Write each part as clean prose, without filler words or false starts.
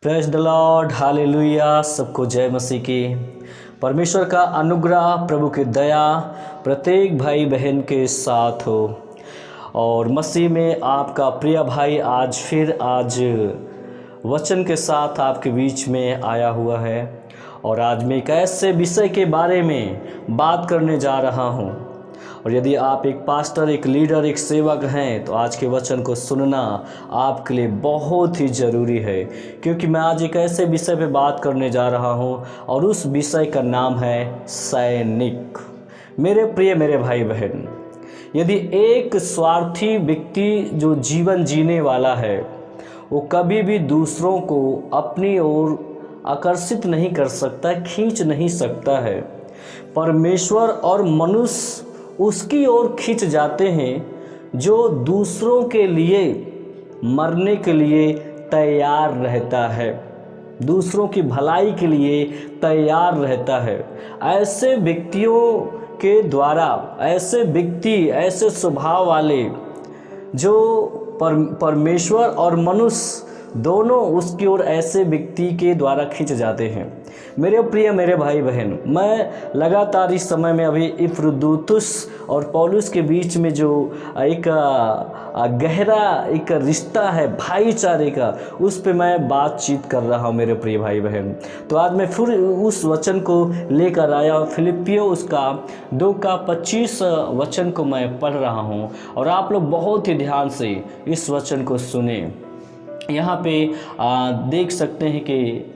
Praise the Lord, hallelujah. सबको जय मसीह की। परमेश्वर का अनुग्रह, प्रभु की दया प्रत्येक भाई बहन के साथ हो। और मसीह में आपका प्रिय भाई आज वचन के साथ आपके बीच में आया हुआ है। और आज मैं एक ऐसे विषय के बारे में बात करने जा रहा हूँ। और यदि आप एक पास्टर, एक लीडर, एक सेवक हैं तो आज के वचन को सुनना आपके लिए बहुत ही ज़रूरी है, क्योंकि मैं आज एक ऐसे विषय पे बात करने जा रहा हूँ और उस विषय का नाम है सैनिक। मेरे भाई बहन, यदि एक स्वार्थी व्यक्ति जो जीवन जीने वाला है वो कभी भी दूसरों को अपनी ओर आकर्षित नहीं कर सकता, खींच नहीं सकता है। परमेश्वर और मनुष्य उसकी ओर खींच जाते हैं जो दूसरों के लिए मरने के लिए तैयार रहता है, दूसरों की भलाई के लिए तैयार रहता है। ऐसे व्यक्तियों के द्वारा, ऐसे व्यक्ति, ऐसे स्वभाव वाले जो परमेश्वर और मनुष्य दोनों उसकी ओर ऐसे व्यक्ति के द्वारा खींच जाते हैं। मेरे भाई बहन, मैं लगातार इस समय में अभी इफ्रुदुतुस और पौलुस के बीच में जो एक गहरा एक रिश्ता है भाईचारे का, उस पे मैं बातचीत कर रहा हूँ मेरे प्रिय भाई बहन। तो आज मैं फिर उस वचन को लेकर आया। फिलिपियों उसका 2:25 वचन को मैं पढ़ रहा हूँ और आप लोग बहुत ही ध्यान से इस वचन को सुने। यहाँ पे देख सकते हैं कि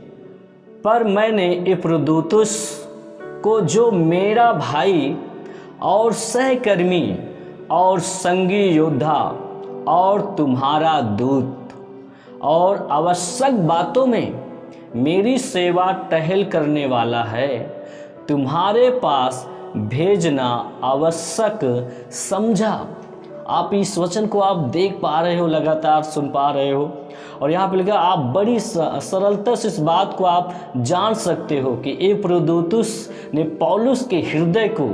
पर मैंने इफ्रुदुतुस को, जो मेरा भाई और सहकर्मी और संगी योद्धा और तुम्हारा दूत और आवश्यक बातों में मेरी सेवा टहल करने वाला है, तुम्हारे पास भेजना आवश्यक समझा। आप इस वचन को आप देख पा रहे हो, लगातार सुन पा रहे हो। और यहाँ पे लिखा, आप बड़ी सरलता से इस बात को आप जान सकते हो कि इफ्रुदुतुस ने पौलुस के हृदय को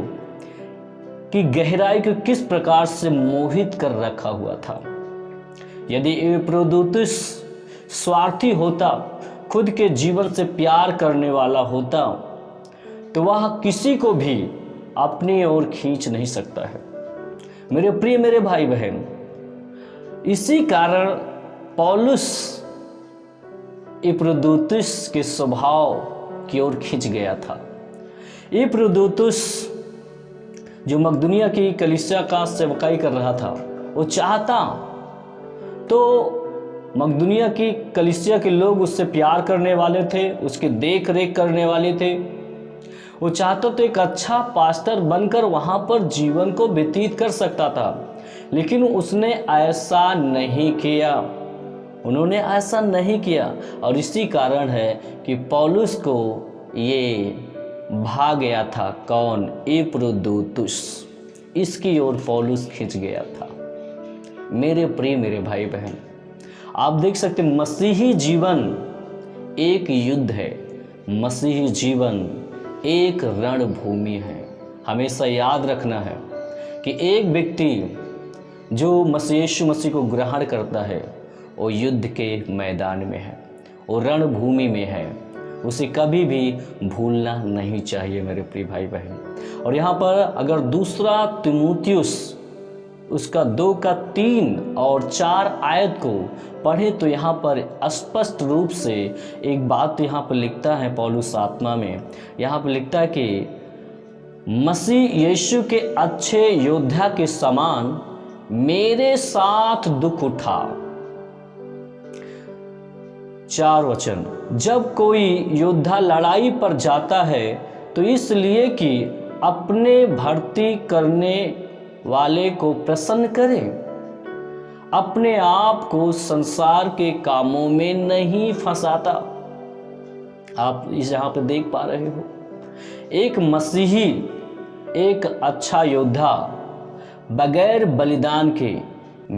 की गहराई को किस प्रकार से मोहित कर रखा हुआ था। यदि इफ्रुदुतुस स्वार्थी होता, खुद के जीवन से प्यार करने वाला होता, तो वह किसी को भी अपनी ओर खींच नहीं सकता है। मेरे भाई बहन, इसी कारण पौलुस इफ्रुदुतुस के स्वभाव की ओर खिंच गया था। इफ्रुदुतुस जो मकदूनिया की कलीसिया का सेवकाई कर रहा था, वो चाहता तो मकदूनिया की कलीसिया के लोग उससे प्यार करने वाले थे, उसकी देख रेख करने वाले थे। वो चाहता तो एक अच्छा पास्टर बनकर वहाँ पर जीवन को व्यतीत कर सकता था, लेकिन उसने ऐसा नहीं किया। उन्होंने ऐसा नहीं किया और इसी कारण है कि पौलुस को ये भाग गया था। कौन? इफ्रुदुतुस। इसकी ओर पौलुस खिंच गया था। मेरे भाई बहन, आप देख सकते मसीही जीवन एक युद्ध है, मसीही जीवन एक रणभूमि है। हमेशा याद रखना है कि एक व्यक्ति जो यीशु मसीह को ग्रहण करता है वो युद्ध के मैदान में है, वो रणभूमि में है। उसे कभी भी भूलना नहीं चाहिए मेरे प्रिय भाई बहन। और यहाँ पर अगर दूसरा तीमुथियुस उसका 2:3 और 4 आयत को पढ़े तो यहाँ पर स्पष्ट रूप से एक बात यहाँ पर लिखता है पौलुस आत्मा में। यहाँ पर लिखता है कि मसीह यीशु के अच्छे योद्धा के समान मेरे साथ दुख उठा। 4 वचन, जब कोई योद्धा लड़ाई पर जाता है तो इसलिए कि अपने भर्ती करने वाले को प्रसन्न करे, अपने आप को संसार के कामों में नहीं फंसाता। आप इस यहाँ पे देख पा रहे हो, एक मसीही, एक अच्छा योद्धा बगैर बलिदान के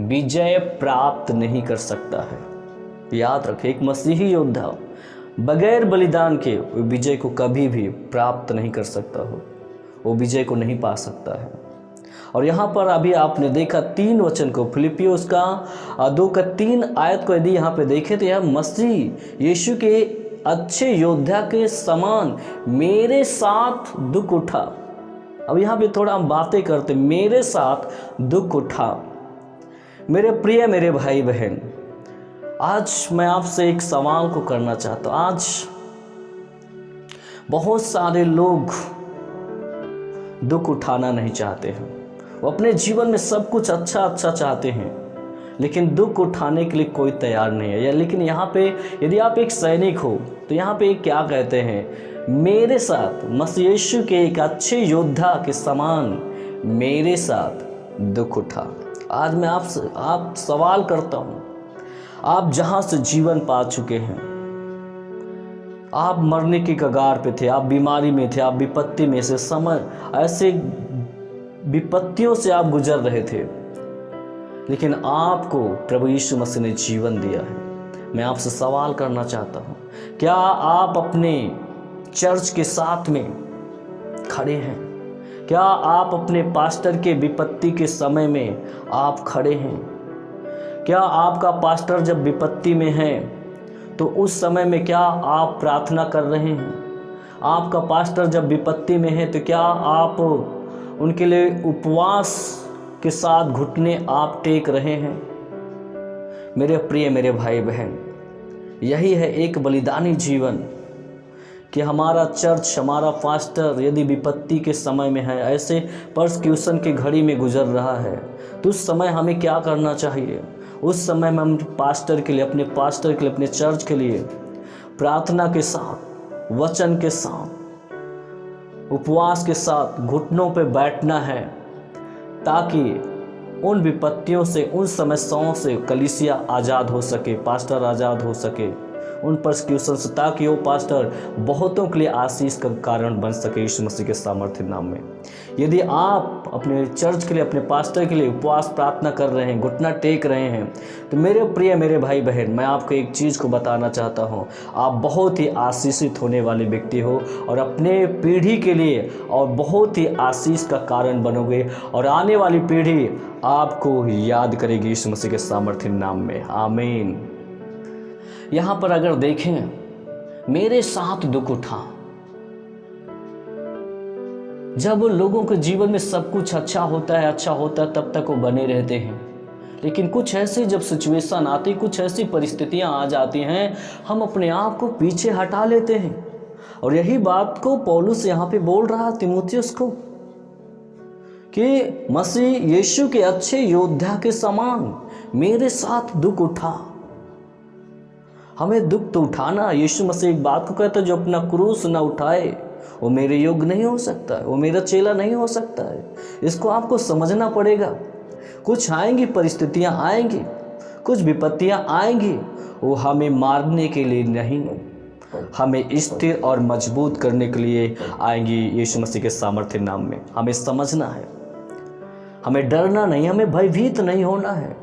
विजय प्राप्त नहीं कर सकता है। याद रखें, एक मसीही योद्धा बगैर बलिदान के विजय को कभी भी प्राप्त नहीं कर सकता हो, वो विजय को नहीं पा सकता है। और यहाँ पर अभी आपने देखा 3 वचन को, फिलिपियों उसका 2:3 आयत को यदि यहाँ पे देखें तो यह मसीह यीशु के अच्छे योद्धा के समान मेरे साथ दुख उठा। अब यहाँ पे थोड़ा हम बातें करते, मेरे साथ दुख उठा। मेरे प्रिय मेरे भाई बहन, आज मैं आपसे एक सवाल को करना चाहता हूँ। आज बहुत सारे लोग दुख उठाना नहीं चाहते हैं, वो अपने जीवन में सब कुछ अच्छा अच्छा चाहते हैं, लेकिन दुख उठाने के लिए कोई तैयार नहीं है। लेकिन यहाँ पे यदि आप एक सैनिक हो तो यहाँ पे क्या कहते हैं, मेरे साथ मसीह यीशु के एक अच्छे योद्धा के समान मेरे साथ दुख उठा। आज मैं आप सवाल करता हूँ, आप जहाँ से जीवन पा चुके हैं, आप मरने की कगार पे थे, आप बीमारी में थे, आप विपत्ति में से समय ऐसे विपत्तियों से आप गुजर रहे थे, लेकिन आपको प्रभु यीशु मसीह ने जीवन दिया है। मैं आपसे सवाल करना चाहता हूँ, क्या आप अपने चर्च के साथ में खड़े हैं? क्या आप अपने पास्टर के विपत्ति के समय में आप खड़े हैं? क्या आपका पास्टर जब विपत्ति में है तो उस समय में क्या आप प्रार्थना कर रहे हैं? आपका पास्टर जब विपत्ति में है तो क्या आप उनके लिए उपवास के साथ घुटने आप टेक रहे हैं? मेरे प्रिय मेरे भाई बहन, यही है एक बलिदानी जीवन कि हमारा चर्च, हमारा पास्टर यदि विपत्ति के समय में है, ऐसे परसिक्यूशन की घड़ी में गुजर रहा है, तो उस समय हमें क्या करना चाहिए? उस समय में हम पास्टर के लिए, अपने पास्टर के लिए, अपने चर्च के लिए प्रार्थना के साथ, वचन के साथ, उपवास के साथ घुटनों पे बैठना है, ताकि उन विपत्तियों से, उन समस्याओं से कलीसिया आज़ाद हो सके, पास्टर आज़ाद हो सके उन परसिक्यूशन से, ताकि वो पास्टर बहुतों के लिए आशीष का कारण बन सके यीशु मसीह के सामर्थ्य नाम में। यदि आप अपने चर्च के लिए, अपने पास्टर के लिए उपवास प्रार्थना कर रहे हैं, घुटना टेक रहे हैं, तो मेरे प्रिय मेरे भाई बहन, मैं आपको एक चीज़ को बताना चाहता हूँ, आप बहुत ही आशीषित होने वाले व्यक्ति हो और अपने पीढ़ी के लिए और बहुत ही आशीष का कारण बनोगे, और आने वाली पीढ़ी आपको याद करेगी यीशु मसीह के सामर्थ्य नाम में। आमीन। यहाँ पर अगर देखें, मेरे साथ दुख उठा। जब लोगों के जीवन में सब कुछ अच्छा होता है तब तक वो बने रहते हैं, लेकिन कुछ ऐसी जब सिचुएशन आती, कुछ ऐसी परिस्थितियां आ जाती हैं, हम अपने आप को पीछे हटा लेते हैं। और यही बात को पौलुस यहाँ पे बोल रहा तीमुथियुस को कि मसीह यीशु के अच्छे योद्धा के समान मेरे साथ दुख उठा। हमें दुख तो उठाना, यीशु मसीह एक बात को कहता है, जो अपना क्रूस न उठाए वो मेरे योग्य नहीं हो सकता है, वो मेरा चेला नहीं हो सकता है। इसको आपको समझना पड़ेगा। कुछ आएंगी, परिस्थितियां आएंगी, कुछ विपत्तियां आएंगी, वो हमें मारने के लिए नहीं, हमें स्थिर और मजबूत करने के लिए आएंगी यीशु मसीह के सामर्थ्य नाम में। हमें समझना है, हमें डरना नहीं, हमें भयभीत नहीं होना है।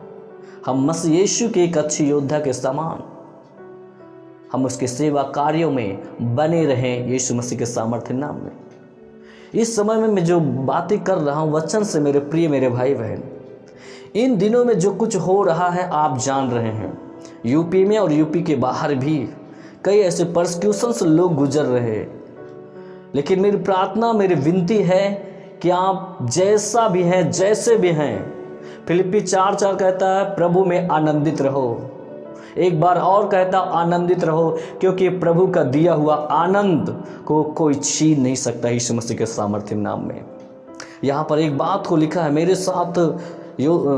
हम मसीह यीशु के एक अच्छे योद्धा के समान हम उसके सेवा कार्यों में बने रहें यीशु मसीह के सामर्थ्य नाम में। इस समय में मैं जो बातें कर रहा हूँ वचन से, मेरे प्रिय मेरे भाई बहन, इन दिनों में जो कुछ हो रहा है आप जान रहे हैं। यूपी में और यूपी के बाहर भी कई ऐसे परसिक्यूशन से लोग गुजर रहे हैं, लेकिन मेरी प्रार्थना, मेरी विनती है कि आप जैसा भी हैं, जैसे भी हैं, फिलिप्पी 4:4 कहता है, प्रभु में आनंदित रहो। एक बार और कहता, आनंदित रहो, क्योंकि प्रभु का दिया हुआ आनंद को कोई छीन नहीं सकता यीशु मसीह के सामर्थ्य नाम में। यहाँ पर एक बात को लिखा है, मेरे साथ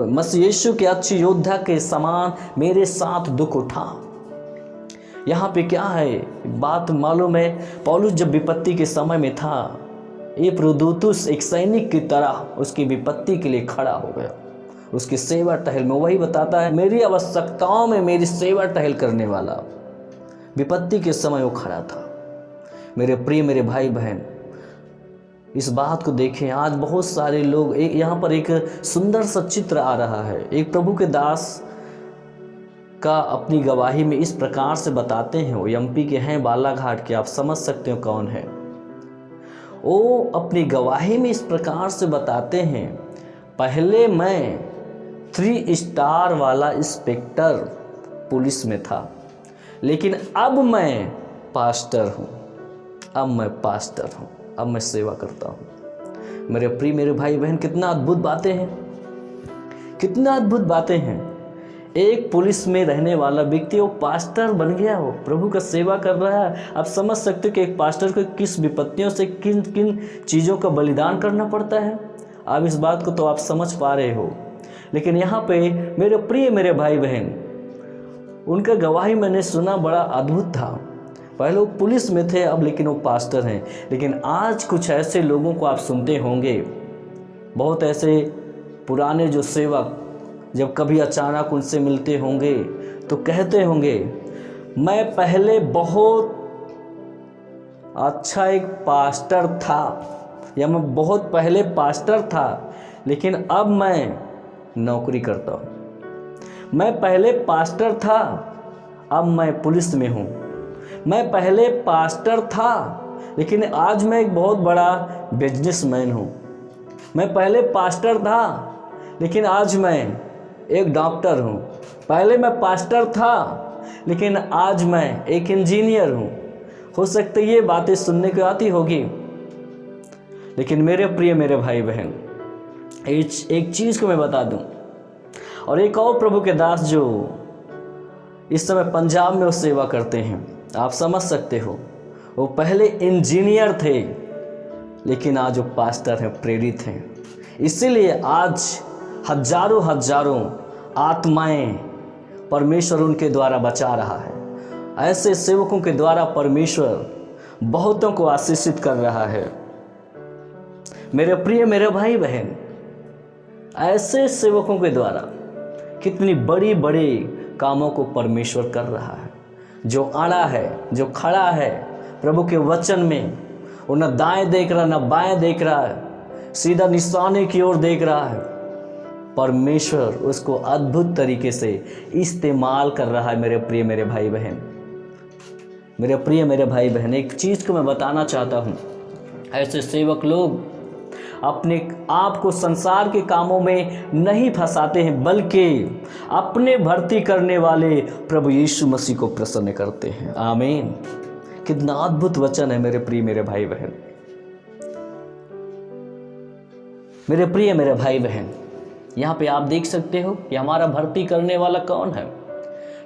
मसीह यीशु के अच्छे योद्धा के समान मेरे साथ दुख उठा। यहाँ पे क्या है बात मालूम है, पौलुस जब विपत्ति के समय में था, एपफ्रोदीतुस एक सैनिक की तरह उसकी विपत्ति के लिए खड़ा हो गया, उसकी सेवा टहल में। वही बताता है, मेरी आवश्यकताओं में मेरी सेवा टहल करने वाला विपत्ति के समय वो खड़ा था। मेरे प्रिय मेरे भाई बहन, इस बात को देखें। आज बहुत सारे लोग, यहाँ पर एक सुंदर सा चित्र आ रहा है, एक प्रभु के दास का अपनी गवाही में इस प्रकार से बताते हैं। वो एमपी के हैं, बालाघाट के, आप समझ सकते हो कौन है। वो अपनी गवाही में इस प्रकार से बताते हैं, पहले मैं 3 स्टार वाला इंस्पेक्टर पुलिस में था, लेकिन अब मैं पास्टर हूँ। अब मैं सेवा करता हूँ। मेरे प्रिय मेरे भाई बहन, कितना अद्भुत बातें हैं। एक पुलिस में रहने वाला व्यक्ति वो पास्टर बन गया, हो प्रभु का सेवा कर रहा है। आप समझ सकते हो कि एक पास्टर को किस विपत्तियों से किन किन चीज़ों का बलिदान करना पड़ता है। आप इस बात को तो आप समझ पा रहे हो। लेकिन यहाँ पे मेरे प्रिय मेरे भाई बहन, उनका गवाही मैंने सुना, बड़ा अद्भुत था। पहले वो पुलिस में थे, अब लेकिन वो पास्टर हैं। लेकिन आज कुछ ऐसे लोगों को आप सुनते होंगे, बहुत ऐसे पुराने जो सेवक, जब कभी अचानक उनसे मिलते होंगे तो कहते होंगे, मैं पहले बहुत अच्छा एक पास्टर था, या मैं बहुत पहले पास्टर था, लेकिन अब मैं नौकरी करता हूँ। मैं पहले पास्टर था, अब मैं पुलिस में हूँ। मैं पहले पास्टर था, लेकिन आज मैं एक बहुत बड़ा बिजनेसमैन हूँ। मैं पहले पास्टर था, लेकिन आज मैं एक डॉक्टर हूँ। पहले मैं पास्टर था, लेकिन आज मैं एक इंजीनियर हूँ। हो सकता है ये बातें सुनने को आती होगी, लेकिन मेरे प्रिय मेरे भाई बहन, एक चीज़ को मैं बता दूं, और एक और प्रभु के दास जो इस समय पंजाब में वो सेवा करते हैं, आप समझ सकते हो, वो पहले इंजीनियर थे, लेकिन आज वो पास्टर हैं, प्रेरित हैं। इसीलिए आज हजारों आत्माएं परमेश्वर उनके द्वारा बचा रहा है। ऐसे सेवकों के द्वारा परमेश्वर बहुतों को आशीषित कर रहा है। मेरे प्रिय मेरे भाई बहन, ऐसे सेवकों के द्वारा कितनी बड़ी बड़ी कामों को परमेश्वर कर रहा है। जो अड़ा है, जो खड़ा है प्रभु के वचन में, वो न दाएं देख रहा न बाएं देख रहा है, सीधा निशाने की ओर देख रहा है। परमेश्वर उसको अद्भुत तरीके से इस्तेमाल कर रहा है। मेरे प्रिय मेरे भाई बहन, एक चीज़ को मैं बताना चाहता हूँ, ऐसे सेवक लोग अपने आप को संसार के कामों में नहीं फंसाते हैं, बल्कि अपने भर्ती करने वाले प्रभु यीशु मसीह को प्रसन्न करते हैं। आमीन। कितना अद्भुत वचन है मेरे प्रिय मेरे भाई बहन। मेरे प्रिय मेरे भाई बहन, यहाँ पे आप देख सकते हो कि हमारा भर्ती करने वाला कौन है।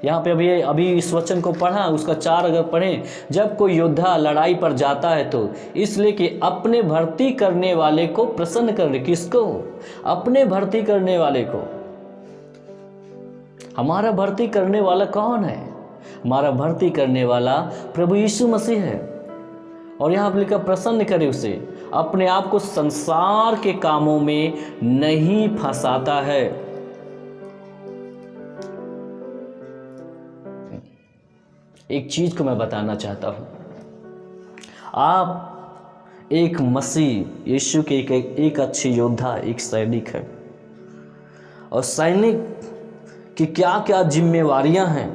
यहाँ पे अभी इस वचन को पढ़ा, उसका 4 अगर पढ़ें, जब कोई योद्धा लड़ाई पर जाता है तो इसलिए कि अपने भर्ती करने वाले को प्रसन्न कर। किसको? अपने भर्ती करने वाले को। हमारा भर्ती करने वाला कौन है? हमारा भर्ती करने वाला प्रभु यीशु मसीह है। और यहाँ पर लिखा, प्रसन्न करे उसे, अपने आप को संसार के कामों में नहीं फंसाता है। एक चीज को मैं बताना चाहता हूं, आप एक मसीह यीशु के एक अच्छे योद्धा, एक सैनिक है, और सैनिक की क्या क्या जिम्मेवारियां हैं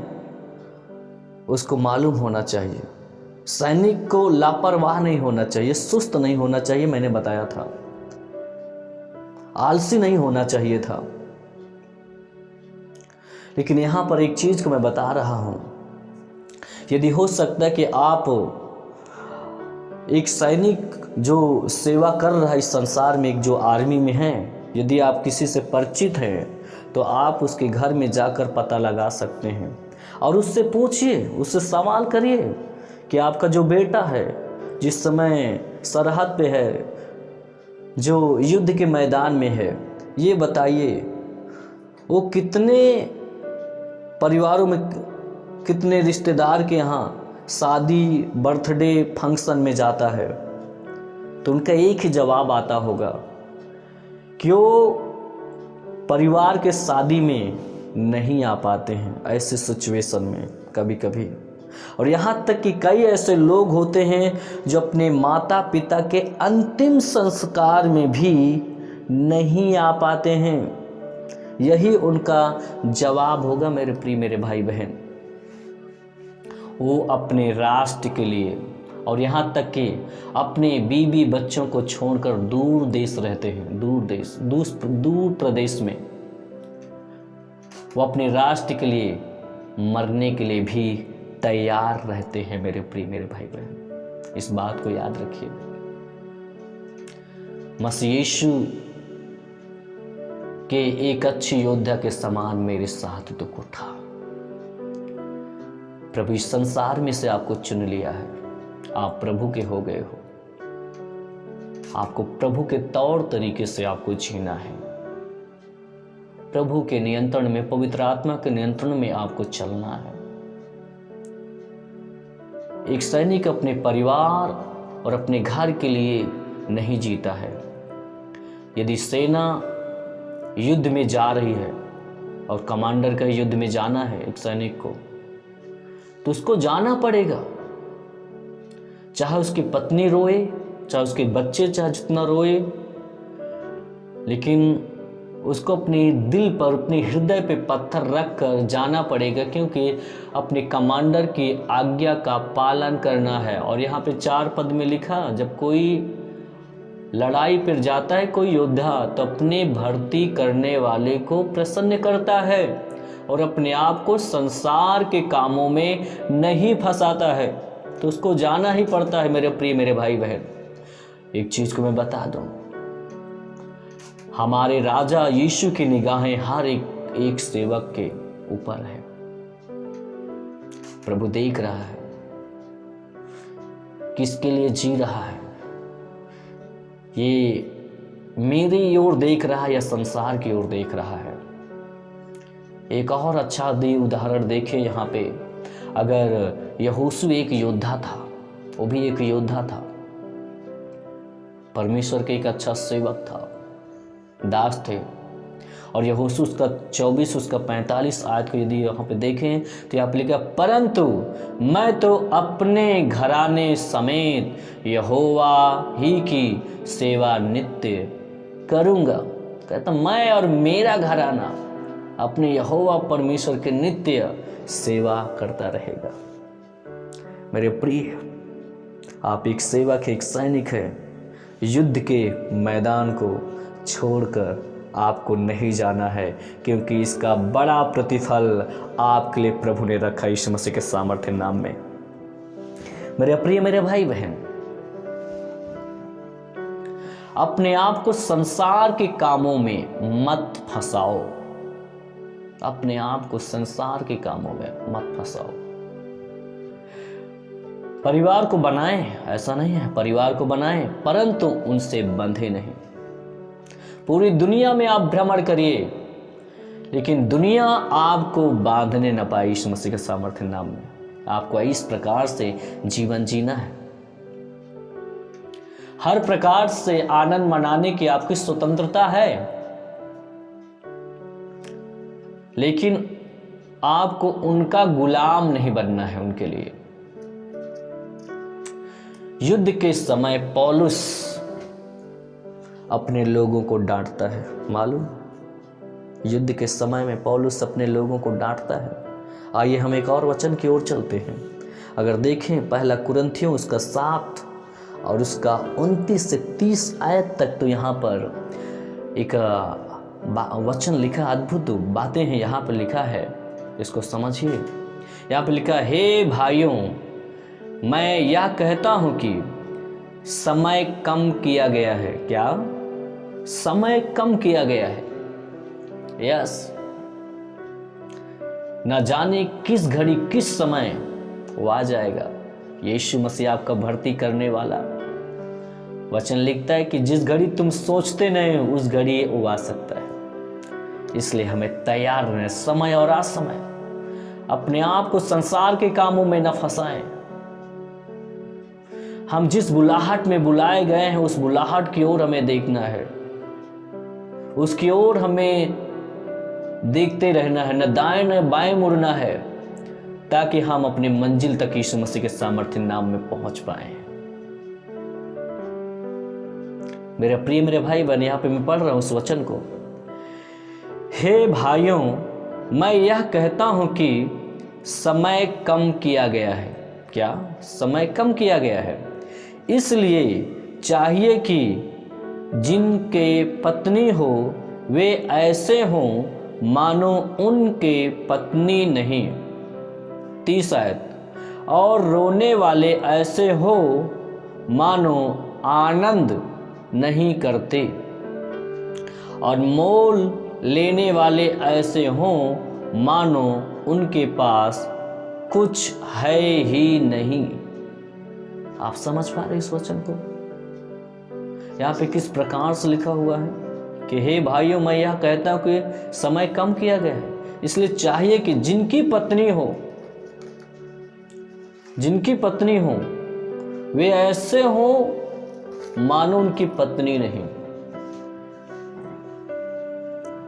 उसको मालूम होना चाहिए। सैनिक को लापरवाह नहीं होना चाहिए, सुस्त नहीं होना चाहिए, मैंने बताया था, आलसी नहीं होना चाहिए था। लेकिन यहां पर एक चीज को मैं बता रहा हूं, यदि हो सकता है कि आप एक सैनिक जो सेवा कर रहा है इस संसार में, एक जो आर्मी में है, यदि आप किसी से परिचित हैं तो आप उसके घर में जाकर पता लगा सकते हैं और उससे पूछिए, उससे सवाल करिए कि आपका जो बेटा है, जिस समय सरहद पे है, जो युद्ध के मैदान में है, ये बताइए वो कितने परिवारों में, कितने रिश्तेदार के यहाँ शादी, बर्थडे, फंक्शन में जाता है, तो उनका एक ही जवाब आता होगा कि वो परिवार के शादी में नहीं आ पाते हैं ऐसे सिचुएशन में कभी कभी। और यहाँ तक कि कई ऐसे लोग होते हैं जो अपने माता पिता के अंतिम संस्कार में भी नहीं आ पाते हैं। यही उनका जवाब होगा मेरे प्रिय मेरे भाई बहन। वो अपने राष्ट्र के लिए, और यहाँ तक कि अपने बीवी बच्चों को छोड़कर दूर देश रहते हैं, दूर प्रदेश में। वो अपने राष्ट्र के लिए मरने के लिए भी तैयार रहते हैं। मेरे प्रिय मेरे भाई बहन, इस बात को याद रखिए। मसीह यीशु के एक अच्छे योद्धा के समान मेरे साथ दुख उठा। प्रभु इस संसार में से आपको चुन लिया है, आप प्रभु के हो गए हो। आपको प्रभु के तौर तरीके से आपको जीना है, प्रभु के नियंत्रण में, पवित्र आत्मा के नियंत्रण में आपको चलना है। एक सैनिक अपने परिवार और अपने घर के लिए नहीं जीता है। यदि सेना युद्ध में जा रही है और कमांडर का युद्ध में जाना है एक सैनिक को, तो उसको जाना पड़ेगा, चाहे उसकी पत्नी रोए, चाहे उसके बच्चे चाहे जितना रोए, लेकिन उसको अपने दिल पर, अपने हृदय पे पत्थर रख कर जाना पड़ेगा, क्योंकि अपने कमांडर की आज्ञा का पालन करना है। और यहाँ पे 4 पद में लिखा, जब कोई लड़ाई पर जाता है कोई योद्धा, तो अपने भर्ती करने वाले को प्रसन्न करता है और अपने आप को संसार के कामों में नहीं फंसाता है। तो उसको जाना ही पड़ता है। मेरे प्रिय मेरे भाई बहन, एक चीज को मैं बता दूं, हमारे राजा यीशु की निगाहें हर एक सेवक के ऊपर है। प्रभु देख रहा है किसके लिए जी रहा है, ये मेरी ओर देख रहा है या संसार की ओर देख रहा है। एक और अच्छा उदाहरण देखें यहाँ पे, अगर यहोशू एक योद्धा था, वो भी एक योद्धा था, परमेश्वर के एक अच्छा सेवक था, दास थे। और यहोशू उसका 24 उसका 45 आयत को यदि यहाँ पे देखें तो यहाँ पे लिखा, परंतु मैं तो अपने घराने समेत यहोवा ही की सेवा नित्य करूँगा। कहता मैं और मेरा घराना अपने यहोवा परमेश्वर के नित्य सेवा करता रहेगा। मेरे प्रिय, आप एक सेवक, एक सैनिक है। युद्ध के मैदान को छोड़कर आपको नहीं जाना है, क्योंकि इसका बड़ा प्रतिफल आपके लिए प्रभु ने रखा यीशु मसीह के सामर्थ्य नाम में। मेरे प्रिय मेरे भाई बहन, अपने आप को संसार के कामों में मत फंसाओ। अपने आप को संसार के कामों में मत फंसाओ। परिवार को बनाएं, ऐसा नहीं है, परिवार को बनाएं, परंतु उनसे बंधे नहीं। पूरी दुनिया में आप भ्रमण करिए, लेकिन दुनिया आपको बांधने न पाए। यीशु मसीह के सामर्थ्य नाम में आपको इस प्रकार से जीवन जीना है। हर प्रकार से आनंद मनाने की आपकी स्वतंत्रता है, लेकिन आपको उनका गुलाम नहीं बनना है उनके लिए। युद्ध के समय पौलुस अपने लोगों को डांटता है, मालूम? युद्ध के समय में पौलुस अपने लोगों को डांटता है। आइए हम एक और वचन की ओर चलते हैं। अगर देखें पहला कुरिन्थियों उसका 7 और उसका 29 से 30 आयत तक, तो यहाँ पर एक वचन लिखा, अद्भुत बातें हैं यहाँ पर लिखा है, इसको समझिए। यहाँ पर लिखा, हे भाइयों, मैं यह कहता हूं कि समय कम किया गया है। क्या? समय कम किया गया है। यस, ना जाने किस घड़ी किस समय वो आ जाएगा। यीशु मसीह आपका भर्ती करने वाला। वचन लिखता है कि जिस घड़ी तुम सोचते नहीं उस घड़ी वो आ सकता है। इसलिए हमें तैयार रहना, समय और असमय। अपने आप को संसार के कामों में न फंसाएं। हम जिस बुलाहट में बुलाए गए हैं उस बुलाहट की ओर हमें देखना है, उसकी ओर हमें देखते रहना है, न दाएं न बाएं मुड़ना है, ताकि हम अपनी मंजिल तक यीशु मसीह के सामर्थ्य नाम में पहुंच पाए। मेरे प्रिय मेरे भाई बहन, यहां पे मैं पढ़ रहा हूं उस वचन को। हे भाइयों, मैं यह कहता हूं कि समय कम किया गया है। क्या समय कम किया गया है, इसलिए चाहिए कि जिनके पत्नी हो वे ऐसे हों मानो उनके पत्नी नहीं। 30 आयत, और रोने वाले ऐसे हो मानो आनंद नहीं करते, और मोल लेने वाले ऐसे हों मानो उनके पास कुछ है ही नहीं। आप समझ पा रहे इस वचन को? यहाँ पे किस प्रकार से लिखा हुआ है कि हे भाइयों, मैं यह कहता हूं कि समय कम किया गया है, इसलिए चाहिए कि जिनकी पत्नी हो वे ऐसे हो मानो उनकी पत्नी नहीं।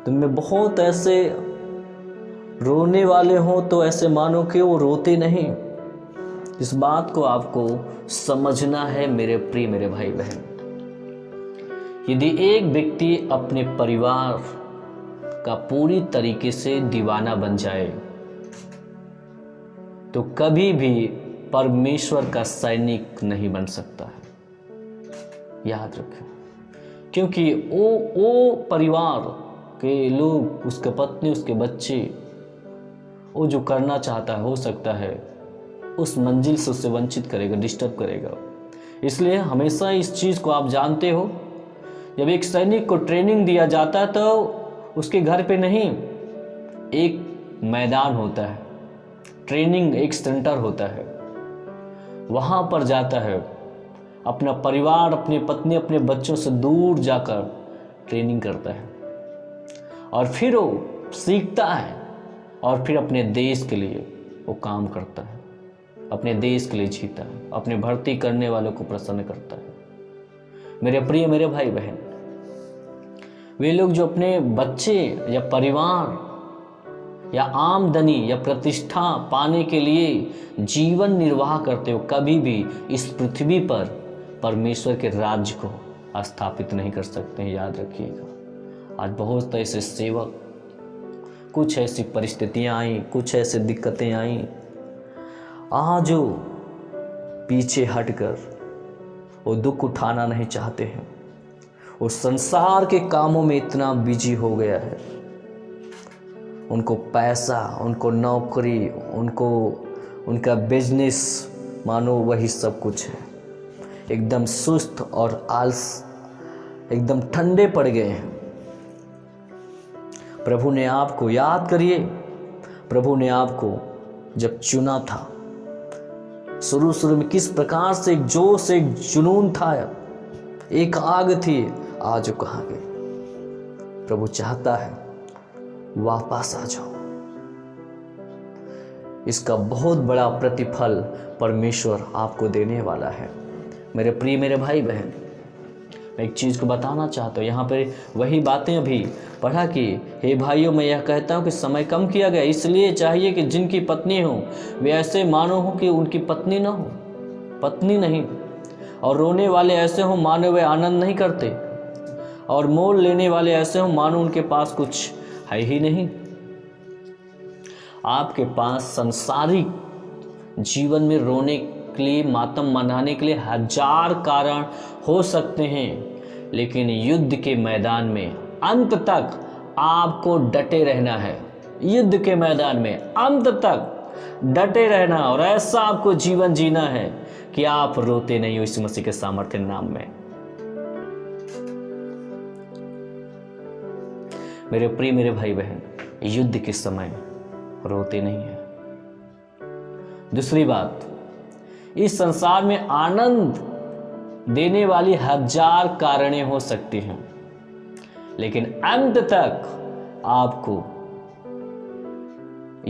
तुम में बहुत ऐसे रोने वाले हो तो ऐसे मानो कि वो रोते नहीं। इस बात को आपको समझना है मेरे प्रिय मेरे भाई बहन। यदि एक व्यक्ति अपने परिवार का पूरी तरीके से दीवाना बन जाए तो कभी भी परमेश्वर का सैनिक नहीं बन सकता है। याद रखें, क्योंकि वो परिवार के लोग, उसके पत्नी, उसके बच्चे, वो जो करना चाहता है, हो सकता है उस मंजिल से उससे वंचित करेगा, डिस्टर्ब करेगा। इसलिए हमेशा इस चीज़ को आप जानते हो, जब एक सैनिक को ट्रेनिंग दिया जाता है तो उसके घर पे नहीं, एक मैदान होता है, ट्रेनिंग एक सेंटर होता है, वहाँ पर जाता है, अपना परिवार, अपनी पत्नी, अपने बच्चों से दूर जाकर ट्रेनिंग करता है, और फिर वो सीखता है, और फिर अपने देश के लिए वो काम करता है, अपने देश के लिए जीता है, अपने भर्ती करने वालों को प्रसन्न करता है। मेरे प्रिय मेरे भाई बहन, वे लोग जो अपने बच्चे या परिवार या आमदनी या प्रतिष्ठा पाने के लिए जीवन निर्वाह करते हो, कभी भी इस पृथ्वी पर परमेश्वर के राज्य को स्थापित नहीं कर सकते हैं। याद रखिएगा। आज बहुत ऐसे सेवक, कुछ ऐसी परिस्थितियां आई, कुछ ऐसे दिक्कतें आई, आज वो पीछे हटकर वो दुख उठाना नहीं चाहते हैं। वो संसार के कामों में इतना बिजी हो गया है, उनको पैसा, उनको नौकरी, उनको उनका बिजनेस मानो वही सब कुछ है। एकदम सुस्त और आलस, एकदम ठंडे पड़ गए हैं। प्रभु ने आपको, याद करिए, प्रभु ने आपको जब चुना था, शुरू में किस प्रकार से एक जोश, एक जुनून था, एक आग थी, आज कहाँ गए? प्रभु चाहता है वापस आ जाओ। इसका बहुत बड़ा प्रतिफल परमेश्वर आपको देने वाला है। मेरे प्रिय मेरे भाई बहन, मैं एक चीज़ को बताना चाहता हूँ। यहाँ पे वही बातें अभी पढ़ा कि हे भाइयों, मैं यह कहता हूँ कि समय कम किया गया, इसलिए चाहिए कि जिनकी पत्नी हो वे ऐसे मानो हो कि उनकी पत्नी न हो, पत्नी नहीं, और रोने वाले ऐसे हो मानो वे आनंद नहीं करते, और मोल लेने वाले ऐसे हो मानो उनके पास कुछ है ही नहीं। आपके पास संसारिक जीवन में रोने के लिए, मातम मनाने के लिए हजार कारण हो सकते हैं, लेकिन युद्ध के मैदान में अंत तक आपको डटे रहना है। युद्ध के मैदान में अंत तक डटे रहना, और ऐसा आपको जीवन जीना है कि आप रोते नहीं हो यीशु मसीह के सामर्थ्य नाम में। मेरे प्रिय मेरे भाई बहन, युद्ध के समय रोते नहीं है। दूसरी बात, इस संसार में आनंद देने वाली हजार कारणें हो सकती हैं, लेकिन अंत तक आपको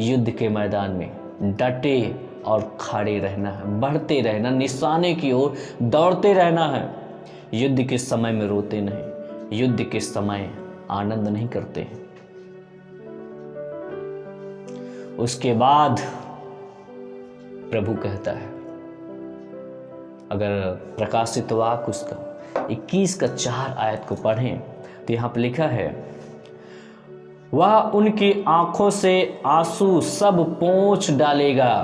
युद्ध के मैदान में डटे और खड़े रहना है, बढ़ते रहना, निशाने की ओर दौड़ते रहना है। युद्ध के समय में रोते नहीं, युद्ध के समय आनंद नहीं करते हैं। उसके बाद प्रभु कहता है, अगर प्रकाशित वाक्य उसका 21 का 4 आयत को पढ़ें तो यहाँ पर लिखा है, वह उनकी आंखों से आंसू सब पोंछ डालेगा।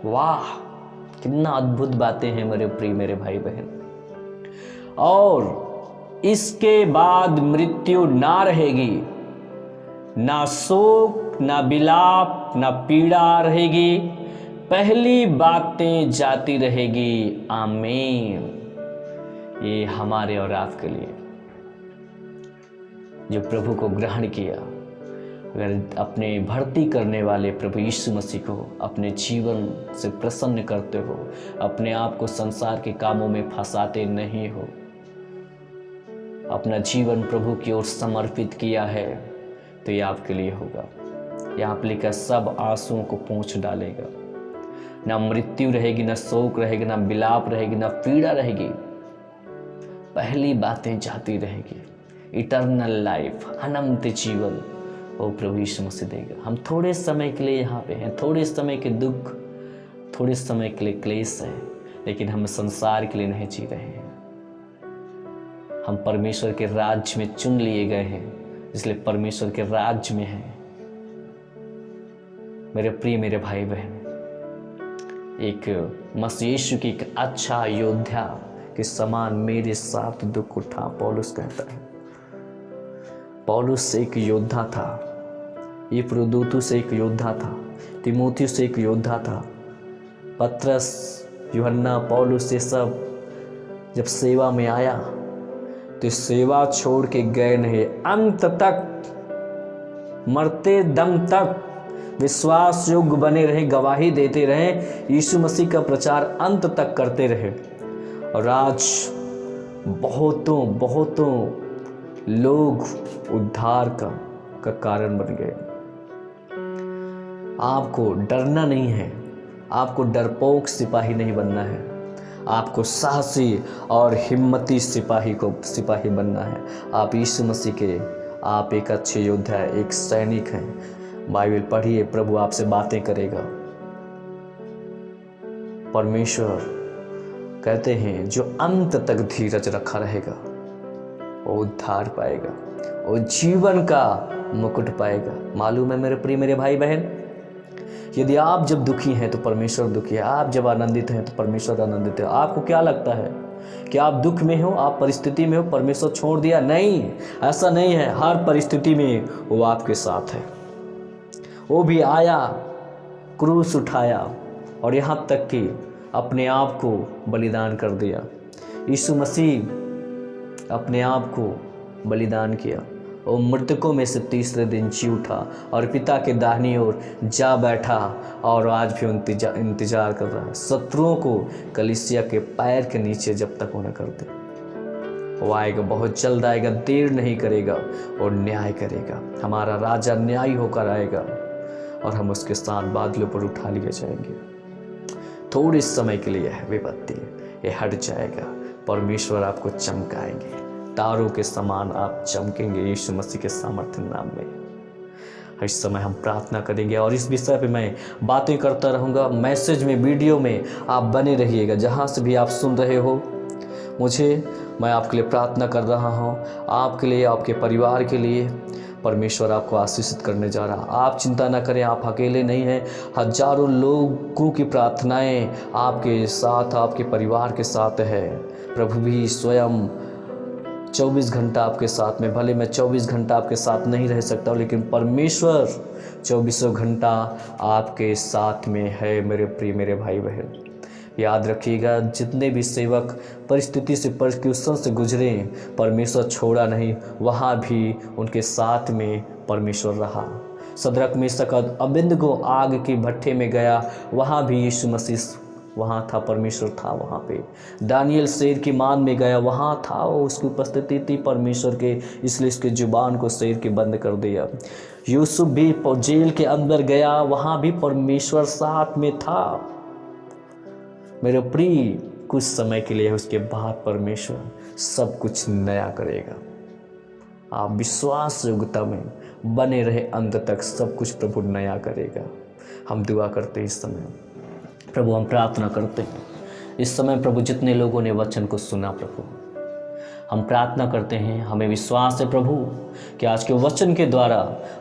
वाह, कितना अद्भुत बातें हैं मेरे प्रिय मेरे भाई बहन। और इसके बाद मृत्यु ना रहेगी, ना शोक, ना विलाप, ना पीड़ा रहेगी, पहली बातें जाती रहेगी। आमीन। ये हमारे और आपके लिए जो प्रभु को ग्रहण किया, अगर अपने भर्ती करने वाले प्रभु यीशु मसीह को अपने जीवन से प्रसन्न करते हो, अपने आप को संसार के कामों में फंसाते नहीं हो, अपना जीवन प्रभु की ओर समर्पित किया है, तो ये आपके लिए होगा। यहाँ पर लिखा सब आंसुओं को पोंछ डालेगा। ना मृत्यु रहेगी, ना शोक रहेगी, ना विलाप रहेगी, ना पीड़ा रहेगी, पहली बातें जाती रहेगी। इटर्नल लाइफ, अनंत जीवन वो प्रभु यीशु मसीह देगा। हम थोड़े समय के लिए यहाँ पे हैं, थोड़े समय के दुख, थोड़े समय के लिए क्लेश है, लेकिन हम संसार के लिए नहीं जी रहे हैं। हम परमेश्वर के राज्य में चुन लिए गए हैं, इसलिए परमेश्वर के राज्य में हैं। मेरे प्रिय मेरे भाई बहन, एक मसीह यीशु की एक अच्छा योद्धा के समान मेरे साथ दुख उठा, पौलुस कहता है। पौलुस एक योद्धा था, इपफ्रुदीतुस से एक योद्धा था, तीमुथियुस से एक योद्धा था, पतरस, यूहन्ना, पौलुस, ये सब जब सेवा में आया तो सेवा छोड़ के गए नहीं, अंत तक, मरते दम तक विश्वास योग्य बने रहे, गवाही देते रहे, यीशु मसीह का प्रचार अंत तक करते रहे। और आज बहुतों लोग उद्धार का कारण बन गए। आपको डरना नहीं है, आपको डरपोक सिपाही नहीं बनना है, आपको साहसी और हिम्मती सिपाही बनना है। आप यीशु मसीह के, आप एक अच्छे योद्धा हैं, एक सैनिक हैं। बाइबल पढ़िए, प्रभु आपसे बातें करेगा। परमेश्वर कहते हैं जो अंत तक धीरज रखा रहेगा वो उद्धार पाएगा, वो जीवन का मुकुट पाएगा। मालूम है मेरे प्रिय मेरे भाई बहन, यदि आप जब दुखी हैं तो परमेश्वर दुखी है, आप जब आनंदित हैं तो परमेश्वर आनंदित है। आपको क्या लगता है कि आप दुख में हो, आप परिस्थिति में हो, परमेश्वर छोड़ दिया? नहीं, ऐसा नहीं है। हर परिस्थिति में वो आपके साथ है। वो भी आया, क्रूस उठाया और यहाँ तक कि अपने आप को बलिदान कर दिया। यीशु मसीह अपने आप को बलिदान किया, वो मृतकों में से तीसरे दिन जी उठा और पिता के दाहिनी ओर जा बैठा और आज भी इंतजार कर रहा है। शत्रुओं को कलीसिया के पैर के नीचे जब तक वो न कर दे। वो आएगा, बहुत जल्द आएगा, देर नहीं करेगा और न्याय करेगा। हमारा राजा न्यायी होकर आएगा और हम उसके साथ बादलों पर उठा लिए जाएंगे। थोड़े समय के लिए है विपत्ति, ये हट जाएगा। परमेश्वर आपको चमकाएंगे, तारों के समान आप चमकेंगे यीशु मसीह के सामर्थ्य नाम में। इस समय हम प्रार्थना करेंगे और इस विषय पे मैं बातें करता रहूँगा। मैसेज में, वीडियो में आप बने रहिएगा। जहाँ से भी आप सुन रहे हो मुझे, मैं आपके लिए प्रार्थना कर रहा हूँ, आपके लिए, आपके परिवार के लिए। परमेश्वर आपको आशीषित करने जा रहा। आप चिंता ना करें, आप अकेले नहीं हैं। हजारों लोगों की प्रार्थनाएं आपके साथ, आपके परिवार के साथ है। प्रभु भी स्वयं 24 घंटा आपके साथ में, भले मैं 24 घंटा आपके साथ नहीं रह सकता, लेकिन परमेश्वर 24 घंटा आपके साथ में है। मेरे प्रिय मेरे भाई बहन, याद रखिएगा, जितने भी सेवक परिस्थिति से, परक्यूशन से गुजरे, परमेश्वर छोड़ा नहीं, वहाँ भी उनके साथ में परमेश्वर रहा। सदरक, मेशक, अबेदनगो आग की भट्ठे में गया, वहाँ भी यीशु मसीह वहाँ था, परमेश्वर था वहाँ पे। दानियल शेर की मान में गया, वहाँ था, वो उसकी उपस्थिति थी परमेश्वर के, इसलिए उसके जुबान को शेर के बंद कर दिया। यूसुफ भी जेल के अंदर गया, वहाँ भी परमेश्वर साथ में था। मेरे प्रिय, कुछ समय के लिए, उसके बाद परमेश्वर सब कुछ नया करेगा। आप विश्वास योग्यता में बने रहे, अंत तक सब कुछ प्रभु नया करेगा। हम दुआ करते हैं इस समय। प्रभु, हम प्रार्थना करते हैं इस समय प्रभु, जितने लोगों ने वचन को सुना प्रभु, हम प्रार्थना करते हैं, हमें विश्वास है प्रभु कि आज के वचन के द्वारा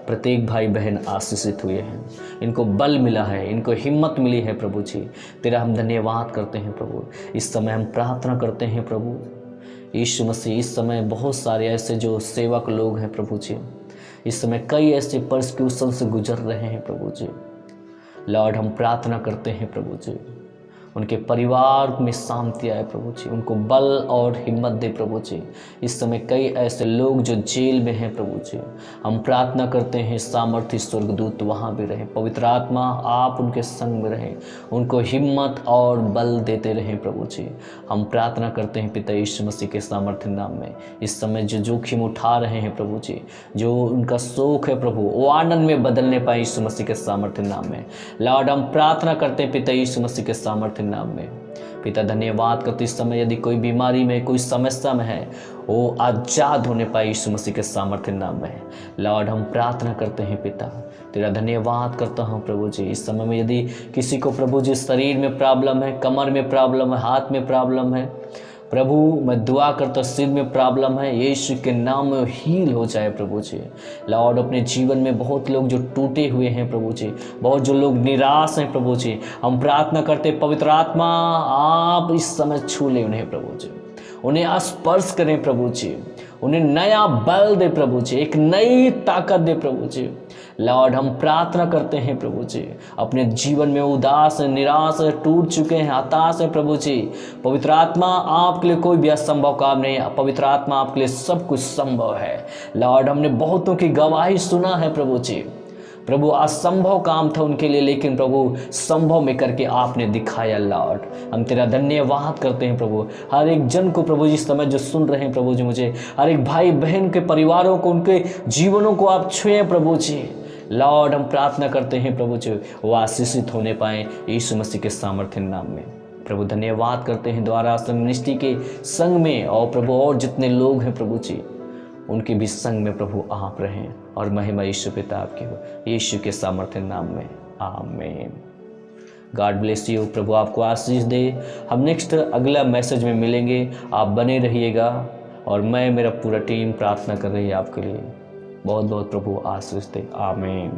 प्रत्येक भाई बहन आशीषित हुए हैं, इनको बल मिला है, इनको हिम्मत मिली है प्रभु जी। तेरा हम धन्यवाद करते हैं प्रभु। इस समय हम प्रार्थना करते हैं प्रभु यीशु मसीह, इस समय बहुत सारे ऐसे जो सेवक लोग हैं प्रभु जी, इस समय कई ऐसे परसिक्यूशन से गुजर रहे हैं प्रभु जी। लॉर्ड हम प्रार्थना करते हैं प्रभु जी, उनके परिवार में शांति आए प्रभु जी, उनको बल और हिम्मत दे प्रभु जी। इस समय कई ऐसे लोग जो जेल में हैं प्रभु जी, हम प्रार्थना करते हैं सामर्थ्य स्वर्गदूत वहाँ भी रहें, पवित्र आत्मा आप उनके संग में रहें, उनको हिम्मत और बल देते रहें प्रभु जी। हम प्रार्थना करते हैं पिता यीशु मसीह के सामर्थ्य नाम में, इस समय जो जोखिम उठा रहे हैं प्रभु जी, जो उनका शोक है प्रभु वो आनंद में बदलने पाए यीशु मसीह के सामर्थ्य नाम में। लॉर्ड हम प्रार्थना करते हैं पिता यीशु मसीह के सामर्थ्य नाम में। पिता धन्यवाद करते इस समय यदि कोई बीमारी में, कोई समस्या में है, वो आजाद होने पाए यीशु मसीह के सामर्थ्य नाम में। लॉर्ड हम प्रार्थना करते हैं पिता, तेरा धन्यवाद करता हूँ प्रभु जी। इस समय में यदि किसी को प्रभु जी शरीर में प्रॉब्लम है, कमर में प्रॉब्लम है, हाथ में प्रॉब्लम है प्रभु, मैं दुआ करता सिर में प्रॉब्लम है, यीशु के नाम में हील हो जाए प्रभु जी। लॉर्ड अपने जीवन में बहुत लोग जो टूटे हुए हैं प्रभु जी, बहुत जो लोग निराश हैं प्रभु जी, हम प्रार्थना करते पवित्र आत्मा आप इस समय छू ले उन्हें प्रभु जी, उन्हें स्पर्श करें प्रभु जी, उन्हें नया बल दे प्रभु जी, एक नई ताकत दे प्रभु जी। लॉर्ड हम प्रार्थना करते हैं प्रभु जी, अपने जीवन में उदास है, निराश है, टूट चुके हैं, हताश है प्रभु जी, पवित्र आत्मा आपके लिए कोई भी असंभव काम नहीं है, पवित्र आत्मा आपके लिए सब कुछ संभव है। लॉर्ड हमने बहुतों की गवाही सुना है प्रभु जी, प्रभु असंभव काम था उनके लिए, लेकिन प्रभु संभव में करके आपने दिखाया। लॉर्ड हम तेरा धन्यवाद करते हैं प्रभु, हर एक जन को प्रभु जिस समय जो सुन रहे हैं प्रभु जी, मुझे हर एक भाई बहन के परिवारों को, उनके जीवनों को आप छुएं प्रभु जी। लॉर्ड हम प्रार्थना करते हैं प्रभु जी वो आशीषित होने पाए यीशु मसीह के सामर्थ्य नाम में। प्रभु धन्यवाद करते हैं द्वारा संग मिनिस्ट्री के संग में, और प्रभु और जितने लोग हैं प्रभु जी उनके भी संग में प्रभु आप रहें, और महिमा यीशु पिता आपकी हो, यीशु के सामर्थ्य नाम में, आमीन। गॉड ब्लेस यू, प्रभु आपको आशीष दे। हम नेक्स्ट अगला मैसेज में मिलेंगे, आप बने रहिएगा, और मैं मेरा पूरा टीम प्रार्थना कर रही है आपके लिए। बहुत बहुत प्रभु आशीष दे, आमीन।